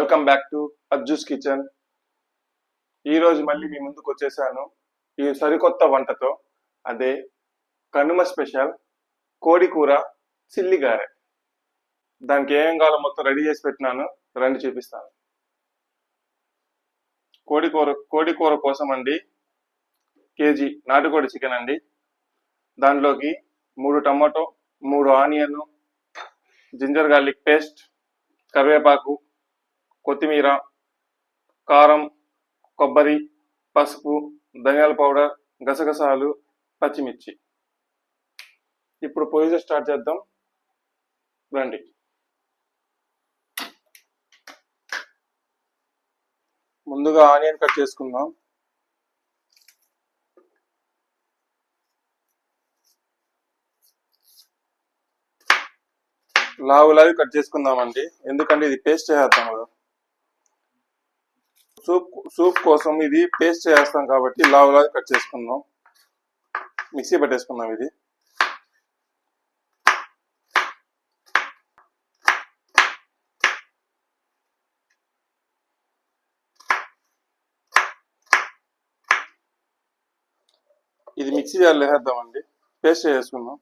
Welcome back to Ajju's kitchen. ఈరోజు మళ్ళీ మీ ముందుకు వచ్చేసాను ఈ సరికొత్త వంటతో. అదే కనుమ స్పెషల్ కోడి కూర చిల్లి గారె. దానికి ఏం కావాలో మొత్తం రెడీ చేసి పెట్టినాను, రండి చూపిస్తాను. కోడి కూర కోసం అండి కేజీ నాటుకోడి చికెన్ అండి. దానిలోకి 3 tomato, 3 onion, ginger garlic paste, కరివేపాకు, కొత్తిమీర, కారం, కొబ్బరి, పసుపు, ధనియాల పౌడర్, గసగసాలు, పచ్చిమిర్చి. ఇప్పుడు పొయ్యి స్టార్ట్ చేద్దాం రండి. ముందుగా ఆనియన్ కట్ చేసుకుందాం. లావు కట్ చేసుకుందామండి, ఎందుకంటే ఇది పేస్ట్ చేద్దాం కదా. సూప్ కోసం ఇది పేస్ట్ చేస్తాం కాబట్టి లావు కట్ చేసుకుందాం. మిక్సీ పట్టేసుకుందాం. ఇది మిక్సీ జార్లో వేసేద్దామండి, పేస్ట్ చేసుకుందాం.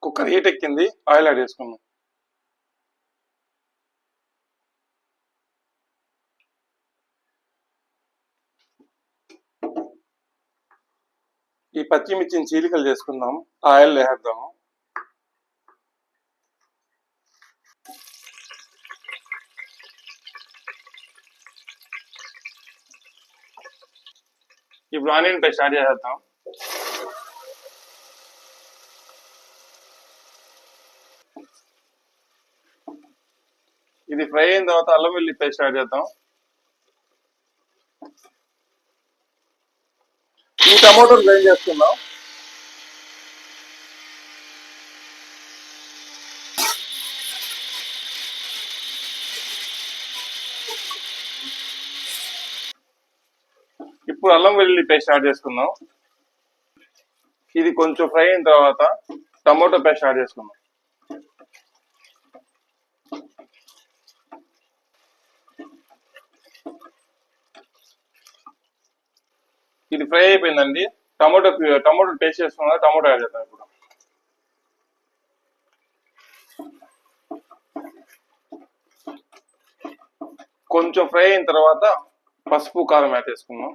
కుక్కర్ హీట్ ఎక్కింది. ఆయిల్ యాడ్ చేసుకున్నాం. ఈ పచ్చిమిర్చిని చీలికలు చేసుకుందాం. ఆయిల్ వేసేద్దాము. ఇప్పుడు ఆనియన్ పేస్ట్ యాడ్ చేసేద్దాం. ఇది ఫ్రై అయిన తర్వాత అల్లం వెల్లుల్లి పేస్ట్ యాడ్ చేద్దాం. ఈ టమాటోలు గ్రైండ్ చేసుకుందాం. ఇప్పుడు అల్లం వెల్లుల్లి పేస్ట్ యాడ్ చేసుకుందాం. ఇది కొంచెం ఫ్రై అయిన తర్వాత టమాటో పేస్ట్ యాడ్ చేసుకుందాం. ఇది ఫ్రై అయిపోయిందండి. టమాటో పేస్ట్ చేసుకున్నా, టమాటో యాడ్ చేద్దాం. ఇప్పుడు కొంచెం ఫ్రై అయిన తర్వాత పసుపు, కారం యాడ్ చేసుకుందాం.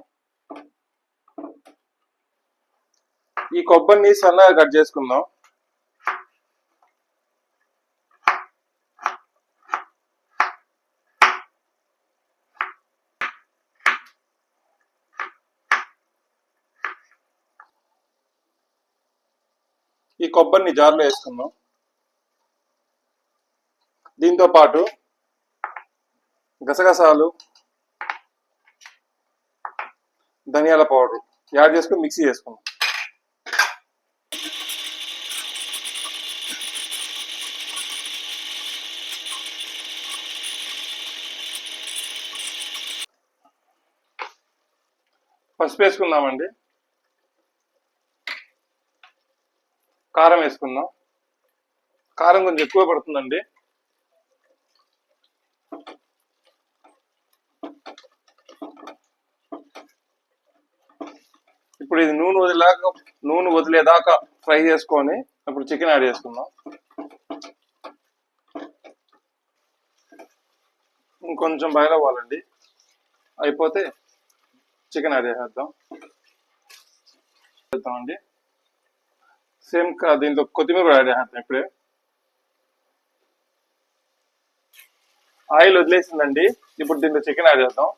ఈ కొబ్బరిని సన్నగా కట్ చేసుకుందాం. ఈ కొబ్బరిని జార్లో వేసుకుందాం. దీంతో పాటు గసగసాలు, ధనియాల పౌడర్ యాడ్ చేసుకుని మిక్సీ చేసుకుందాం. పసుపు వేసుకుందామండి. కారం వేసుకుందాం. కారం కొంచెం ఎక్కువ పడుతుందండి. ఇప్పుడు ఇది నూనె వదిలేదాకా ఫ్రై చేసుకొని అప్పుడు చికెన్ యాడ్ చేసుకుందాం. ఇంకొంచెం బాయిల్ అవ్వాలండి. అయిపోతే చికెన్ యాడ్ చేద్దామండి. సేమ్ దీంట్లో కొత్తిమీర కూడా యాడ్ చేద్దాం. ఇప్పుడే ఆయిల్ వదిలేసిందండి. ఇప్పుడు దీంట్లో చికెన్ యాడ్ చేద్దాం.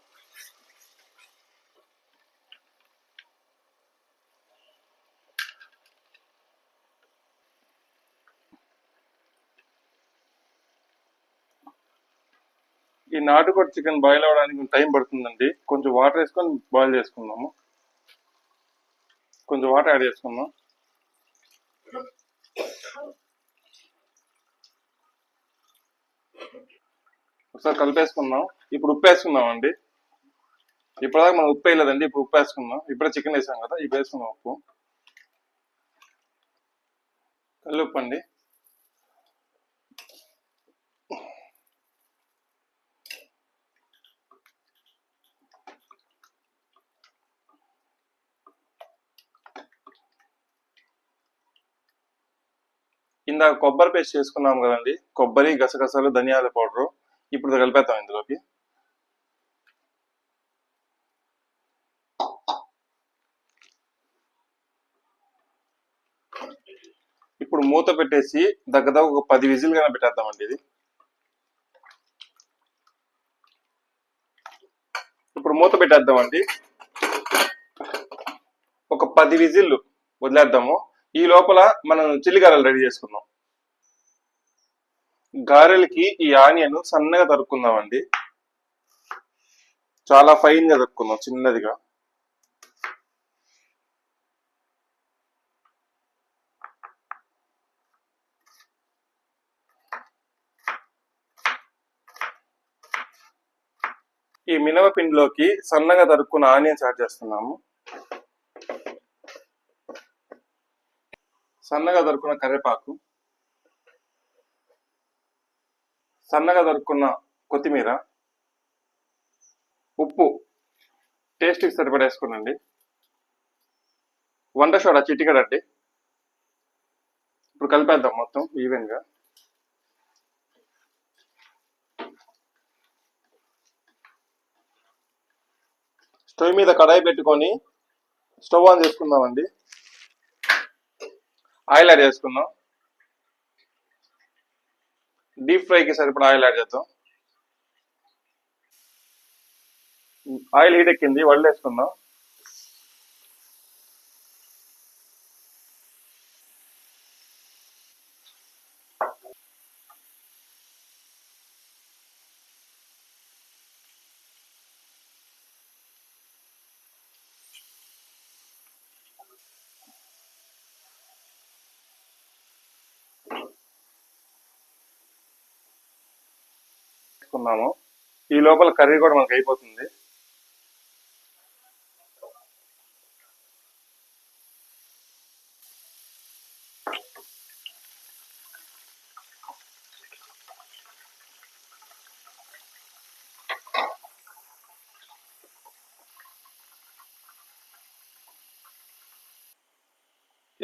నాటుకోడి చికెన్ బాయిల్ అవ్వడానికి టైం పడుతుందండి. కొంచెం వాటర్ వేసుకొని బాయిల్ చేసుకుందాము. కొంచెం వాటర్ యాడ్ చేసుకుందాం. ఒకసారి కలిపేసుకుందాం. ఇప్పుడు ఉప్పు వేసుకుందాం అండి. ఇప్పటిదాకా మనం ఉప్పు వేయలేదండి, ఇప్పుడు ఉప్పు వేసుకుందాం. ఇప్పుడే చికెన్ వేసాం కదా, ఇప్పుడు వేసుకుందాం ఉప్పు. కల్లుప్పు అండి. ఇందాక కొబ్బరి పేస్ట్ చేసుకున్నాం కదండి, కొబ్బరి, గసగసాలు, ధనియాల పౌడరు. ఇప్పుడు కలిపేద్దాం ఇందులోకి. ఇప్పుడు మూత పెట్టేసి దగ్గర ఒక 10 విజిల్ గానే పెట్టేద్దామండి. ఇది ఇప్పుడు మూత పెట్టేద్దామండి. ఒక 10 విజిల్లు వదిలేద్దాము. ఈ లోపల మనం చిల్లి గారెలు రెడీ చేసుకుందాం. గారెలకి ఈ ఆనియన్ సన్నగా తరుక్కుందామండి. చాలా ఫైన్ గా తరుక్కుందాం, చిన్నదిగా. ఈ మినపపిండిలోకి సన్నగా తరుక్కున్న ఆనియన్స్ యాడ్ చేస్తున్నాము. సన్నగా తరుక్కున్న కరివేపాకు, సన్నగా తరుక్కున్న కొత్తిమీర, ఉప్పు టేస్ట్కి సరిపడేసుకోనండి. వంట సోడా చిటికెడండి. ఇప్పుడు కలిపేద్దాం మొత్తం ఈవెన్ గా. స్టవ్ మీద కడాయి పెట్టుకొని స్టవ్ ఆన్ చేసుకుందామండి. ఆయిల్ యాడ్ చేసుకుందాం. డీప్ ఫ్రైకి సరిపడా ఆయిల్ యాడ్ చేద్దాం. ఆయిల్ హీట్ ఎక్కింది, వడలు వేసుకుందాం. ఈ లోపల కర్రీ కూడా మనకు అయిపోతుంది.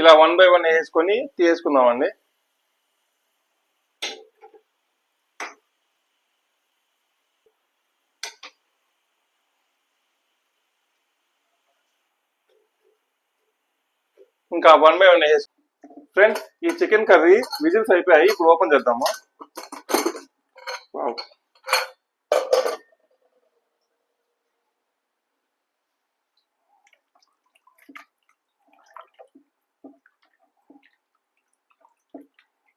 ఇలా 1 బై 1 వేసుకొని తీసుకుందామండి. ఇంకా 1 బై 1 వేసి ఫ్రెండ్స్, ఈ చికెన్ కర్రీ విజిల్స్ అయిపోయాయి. ఇప్పుడు ఓపెన్ చేద్దాము.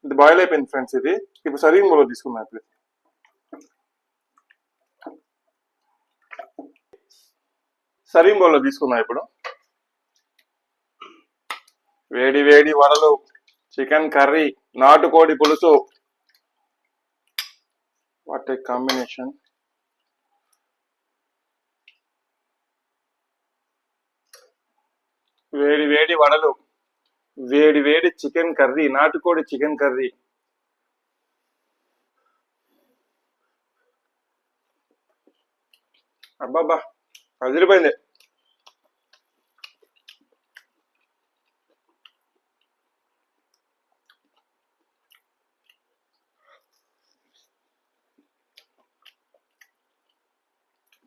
ఇది బాయిల్ అయిపోయింది ఫ్రెండ్స్. ఇది ఇప్పుడు సర్వింగ్ బౌల్లో తీసుకుందాం. ఇప్పుడు సర్వింగ్ బౌల్లో తీసుకుందాం. ఇప్పుడు వేడి వేడి వడలు, చికెన్ కర్రీ, నాటుకోడి పులుసు. What a combination. వేడి వేడి వడలు, వేడి వేడి చికెన్ కర్రీ, నాటుకోడి చికెన్ కర్రీ. అబ్బాబ్బా, అదిరిపోయింది.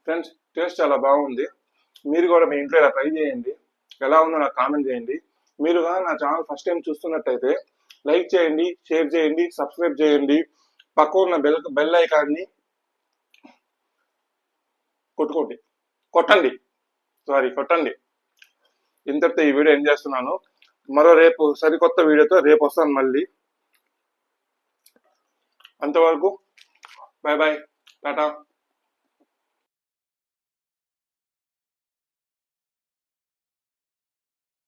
ఫ్రెండ్స్, టేస్ట్ చాలా బాగుంది. మీరు కూడా మీ ఇంట్లో ఇలా ట్రై చేయండి. ఎలా ఉందో నాకు కామెంట్ చేయండి. మీరు నా ఛానల్ ఫస్ట్ టైం చూస్తున్నట్టయితే లైక్ చేయండి, షేర్ చేయండి, సబ్స్క్రైబ్ చేయండి. పక్క ఉన్న బెల్ ఐకాన్ని కొట్టండి. ఇంతటితో ఈ వీడియో ఎండ్ చేస్తున్నాను. రేపు సరికొత్త వీడియోతో రేపు వస్తాను మళ్ళీ. అంతవరకు బాయ్ బాయ్, టాటా.